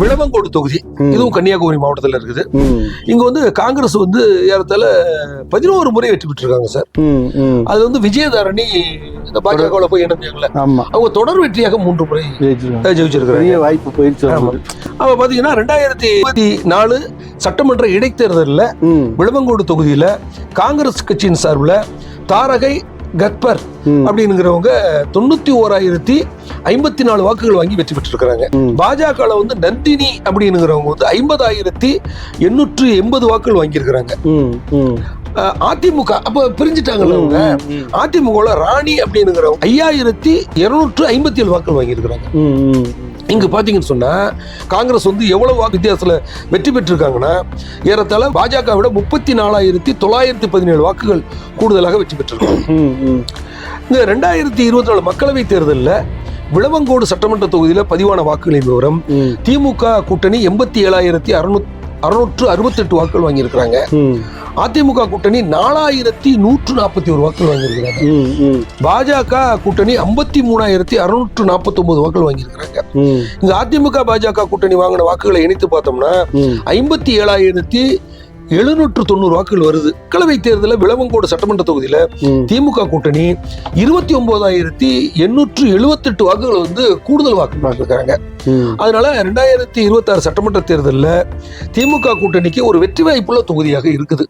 விளவங்கோடு தொகுதி, இதுவும் கன்னியாகுமரி மாவட்டத்தில் இருக்குது. இங்க வந்து காங்கிரஸ் வந்து ஏறத்தாழ 11 முறை வெற்றி பெற்றிருக்காங்க சார். அது வந்து விஜயதாரணி இந்த பாஜகவில் போய் இணைஞ்சாங்கல்ல, அவங்க தொடர் வெற்றியாக 3 முறை ஜெயிச்சிருக்காங்க. வாய்ப்பு போயிடுச்சு. அப்ப பாத்தீங்கன்னா 2024 சட்டமன்ற இடைத்தேர்தலில் விளவங்கோடு தொகுதியில காங்கிரஸ் கட்சியின் சார்பில் தாரகை கத்பர் அப்படிங்கிறவங்க 91,054 வாக்குகள் வாங்கி வெற்றி பெற்றிருக்கிறாங்க. பாஜக வந்து நந்தினி அப்படிங்கிறவங்க வந்து 50,880 வாக்குகள் வாங்கியிருக்கிறாங்க. அதிமுக அப்ப பிரிஞ்சுட்டாங்கல்ல அவங்க. அதிமுக ராணி அப்படிங்கிறவங்க 5,257 வாக்குகள் வாங்கியிருக்கிறாங்க. இங்க பாத்தீங்கன்னு சொன்னா காங்கிரஸ் வந்து எவ்வளவு வாக்கு வித்தியாசத்துல வெற்றி பெற்றிருக்காங்கன்னா ஏறத்தாழ பாஜக விட 34,917 வாக்குகள் கூடுதலாக வெற்றி பெற்றிருக்காங்க. இந்த 2024 மக்களவை தேர்தலில் விளவங்கோடு சட்டமன்ற தொகுதியில பதிவான வாக்குகளின் விவரம், திமுக கூட்டணி 87,668 வாக்குகள் வாங்கியிருக்கிறாங்க. அதிமுக கூட்டணி 4,141 வாக்குகள் வாங்கியிருக்கிறாங்க. பாஜக கூட்டணி 53,649 வாக்குகள் வாங்கியிருக்கிறாங்க. இங்க அதிமுக பாஜக கூட்டணி வாங்கின வாக்குகளை இணைத்து பார்த்தோம்னா 57,790 வாக்குகள் வருது. மக்களவை தேர்தலில் விளவங்கோடு சட்டமன்ற தொகுதியில திமுக கூட்டணி 29,878 வாக்குகள் வந்து கூடுதல் வாக்குகள் வாங்கியிருக்காங்க. அதனால 2026 சட்டமன்ற தேர்தலில் திமுக கூட்டணிக்கு ஒரு வெற்றி வாய்ப்புள்ள தொகுதியாக இருக்குது.